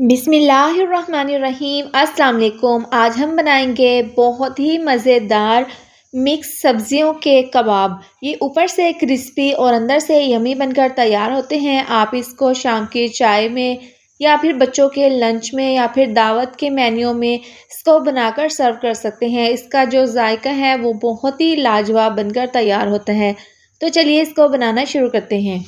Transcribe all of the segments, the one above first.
बिस्मिल्लाहिर्रहमानिर्रहीम अस्सलाम वालेकुम। आज हम बनाएंगे बहुत ही मज़ेदार मिक्स सब्जियों के कबाब। ये ऊपर से क्रिस्पी और अंदर से यमी बनकर तैयार होते हैं। आप इसको शाम की चाय में या फिर बच्चों के लंच में या फिर दावत के मेन्यू में इसको बनाकर सर्व कर सकते हैं। इसका जो जायका है वो बहुत ही लाजवाब बनकर तैयार होता है। तो चलिए इसको बनाना शुरू करते हैं।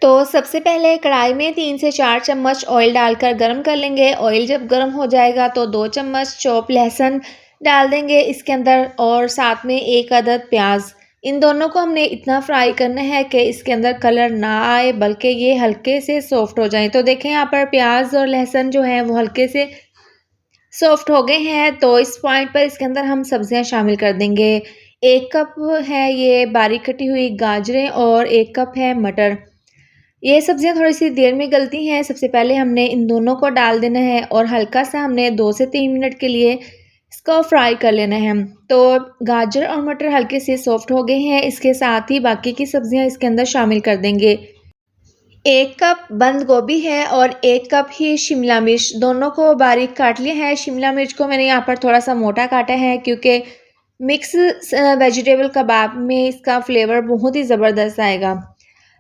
तो सबसे पहले कढ़ाई में 3 से 4 चम्मच ऑयल डालकर गरम कर लेंगे। ऑयल जब गरम हो जाएगा तो 2 चम्मच चॉप लहसुन डाल देंगे इसके अंदर और साथ में 1 अदद प्याज। इन दोनों को हमने इतना फ्राई करना है कि इसके अंदर कलर ना आए बल्कि ये हल्के से सॉफ्ट हो जाएं। तो देखें यहाँ पर प्याज और लहसुन जो है वो हल्के से सॉफ्ट हो गए हैं। तो इस पॉइंट पर इसके अंदर हम सब्जियां शामिल कर देंगे। 1 कप है ये बारीक कटी हुई गाजरें और 1 कप है मटर। ये सब्जियां थोड़ी-सी देर में गलती हैं। सबसे पहले हमने इन दोनों को डाल देना है और हल्का सा हमने 2 से 3 मिनट के लिए इसको फ्राई कर लेना है। तो गाजर और मटर हल्के से सॉफ्ट हो गए हैं। इसके साथ ही बाकी की सब्जियां इसके अंदर शामिल कर देंगे। 1 कप बंद गोभी है और 1 कप ही शिमला मिर्च, दोनों को बारीक काट लिया है। शिमला मिर्च को मैंने यहाँ पर थोड़ा-सा मोटा काटा है क्योंकि मिक्स वेजिटेबल कबाब में इसका फ्लेवर बहुत ही ज़बरदस्त आएगा।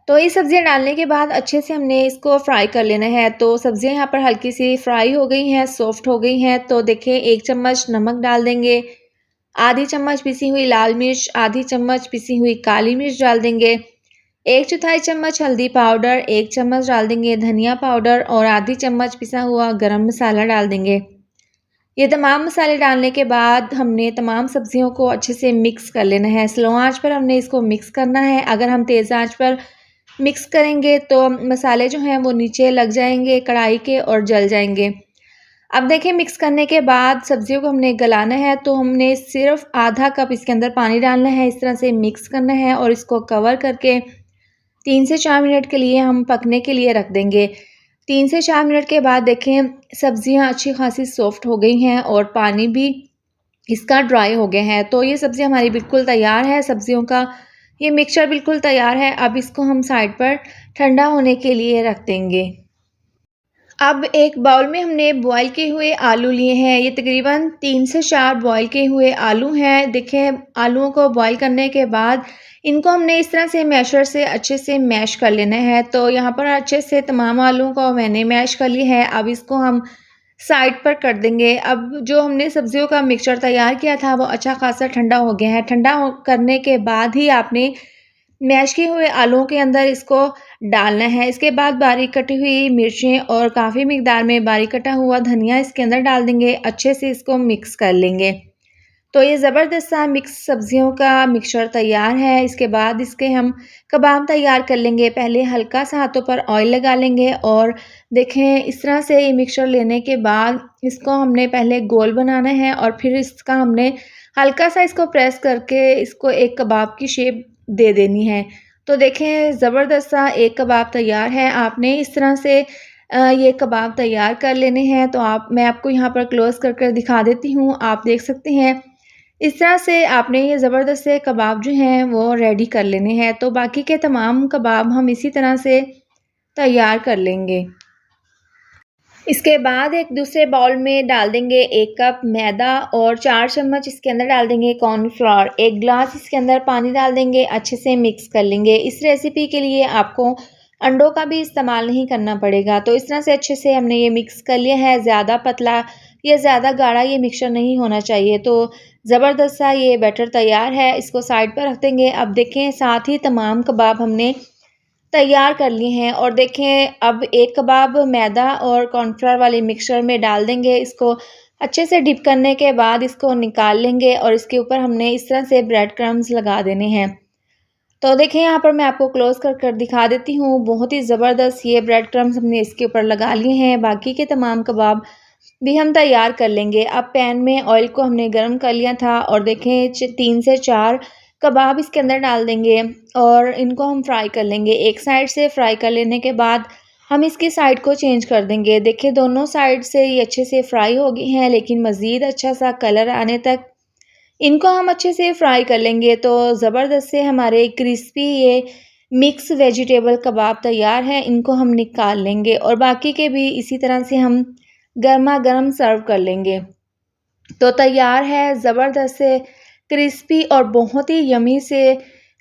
तो ये सब्जियां डालने के बाद अच्छे से हमने इसको फ्राई कर लेना है। तो सब्जियां यहाँ पर हल्की सी फ्राई हो गई हैं, सॉफ्ट हो गई हैं। तो देखिए 1 चम्मच नमक डाल देंगे, आधी चम्मच पिसी हुई लाल मिर्च, आधी चम्मच पिसी हुई काली मिर्च डाल देंगे, 1/4 चम्मच हल्दी पाउडर, 1 चम्मच डाल देंगे धनिया पाउडर और आधी चम्मच पिसा हुआ गरम मसाला डाल देंगे। ये तमाम मसाले डालने के बाद हमने तमाम सब्जियों को अच्छे से मिक्स कर लेना है। स्लो आंच पर हमने इसको मिक्स करना है। अगर हम तेज़ आंच पर मिक्स करेंगे तो मसाले जो हैं वो नीचे लग जाएंगे कढ़ाई के और जल जाएंगे। अब देखिए मिक्स करने के बाद सब्जियों को हमने गलाना है। तो हमने सिर्फ आधा कप इसके अंदर पानी डालना है। इस तरह से मिक्स करना है और इसको कवर करके 3 से 4 मिनट के लिए हम पकने के लिए रख देंगे। 3 से 4 मिनट के बाद देखें सब्जियां अच्छी खासी सॉफ्ट हो गई हैं और पानी भी इसका ड्राई हो गया है। तो ये सब्ज़ी हमारी बिल्कुल तैयार है। सब्जियों का ये मिक्सचर बिल्कुल तैयार है। अब इसको हम साइड पर ठंडा होने के लिए रख देंगे। अब एक बाउल में हमने बॉयल किए हुए आलू लिए हैं। ये तकरीबन 3 से 4 बॉयल किए हुए आलू हैं। देखें आलूओं को बॉयल करने के बाद इनको हमने इस तरह से मैशर से अच्छे से मैश कर लेना है। तो यहाँ पर अच्छे से तमाम आलूओं को मैंने मैश कर लिया है। अब इसको हम साइड पर कर देंगे। अब जो हमने सब्जियों का मिक्सचर तैयार किया था वो अच्छा खासा ठंडा हो गया है। करने के बाद ही आपने मैश किए हुए आलूओं के अंदर इसको डालना है। इसके बाद बारीक कटी हुई मिर्चें और काफ़ी मिकदार में बारीक कटा हुआ धनिया इसके अंदर डाल देंगे। अच्छे से इसको मिक्स कर लेंगे। तो ये ज़बरदस्त सा मिक्स सब्जियों का मिक्सचर तैयार है। इसके बाद इसके हम कबाब तैयार कर लेंगे। पहले हल्का सा हाथों पर ऑयल लगा लेंगे और देखें इस तरह से ये मिक्सचर लेने के बाद इसको हमने पहले गोल बनाना है और फिर इसका हमने हल्का सा इसको प्रेस करके इसको एक कबाब की शेप दे देनी है। तो देखें ज़बरदस्त सा एक कबाब तैयार है। आपने इस तरह से ये कबाब तैयार कर लेने हैं। तो मैं आपको यहाँ पर क्लोज़ कर कर दिखा देती हूँ। आप देख सकते हैं इस तरह से आपने ये ज़बरदस्त से कबाब जो हैं वो रेडी कर लेने हैं। तो बाकी के तमाम कबाब हम इसी तरह से तैयार कर लेंगे। इसके बाद एक दूसरे बाउल में डाल देंगे 1 कप मैदा और 4 चम्मच इसके अंदर डाल देंगे कॉर्नफ्लोर। 1 ग्लास इसके अंदर पानी डाल देंगे, अच्छे से मिक्स कर लेंगे। इस रेसिपी के लिए आपको अंडों का भी इस्तेमाल नहीं करना पड़ेगा। तो इस तरह से अच्छे से हमने ये मिक्स कर लिया है। ज़्यादा पतला या ज़्यादा गाढ़ा ये मिक्सचर नहीं होना चाहिए। तो ज़बरदस्त सा ये बैटर तैयार है। इसको साइड पर रख देंगे। अब देखें साथ ही तमाम कबाब हमने तैयार कर लिए हैं और देखें अब एक कबाब मैदा और कॉर्नफ्लोर वाले मिक्सचर में डाल देंगे। इसको अच्छे से डिप करने के बाद इसको निकाल लेंगे और इसके ऊपर हमने इस तरह से ब्रेड क्रम्स लगा देने हैं। तो देखें यहाँ पर मैं आपको क्लोज कर कर दिखा देती हूँ। बहुत ही ज़बरदस्त ये ब्रेड क्रम्स हमने इसके ऊपर लगा लिए हैं। बाकी के तमाम कबाब भी हम तैयार कर लेंगे। अब पैन में ऑयल को हमने गर्म कर लिया था और देखें 3 से 4 कबाब इसके अंदर डाल देंगे और इनको हम फ्राई कर लेंगे। एक साइड से फ्राई कर लेने के बाद हम इसकी साइड को चेंज कर देंगे। देखिए दोनों साइड से ये अच्छे से फ्राई हो गई हैं, लेकिन मज़ीद अच्छा सा कलर आने तक इनको हम अच्छे से फ्राई कर लेंगे। तो ज़बरदस्त से हमारे क्रिस्पी ये मिक्स वेजिटेबल कबाब तैयार है। इनको हम निकाल लेंगे और बाकी के भी इसी तरह से हम गर्मा गर्म सर्व कर लेंगे। तो तैयार है ज़बरदस्त से क्रिस्पी और बहुत ही यमी से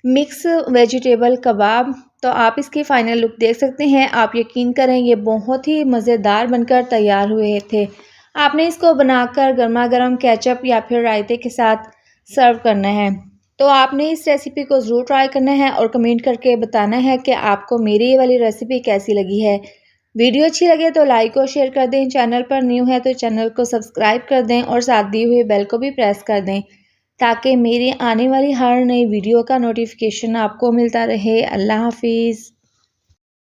मिक्स वेजिटेबल कबाब। तो आप इसकी फ़ाइनल लुक देख सकते हैं। आप यकीन करें ये बहुत ही मज़ेदार बनकर तैयार हुए थे। आपने इसको बनाकर गर्मा गर्म केचप या फिर रायते के साथ सर्व करना है। तो आपने इस रेसिपी को ज़रूर ट्राई करना है और कमेंट करके बताना है कि आपको मेरी ये वाली रेसिपी कैसी लगी है। वीडियो अच्छी लगे तो लाइक और शेयर कर दें। चैनल पर न्यू है तो चैनल को सब्सक्राइब कर दें और साथ दी हुई बेल को भी प्रेस कर दें ताकि मेरी आने वाली हर नई वीडियो का नोटिफिकेशन आपको मिलता रहे। अल्लाह हाफिज़।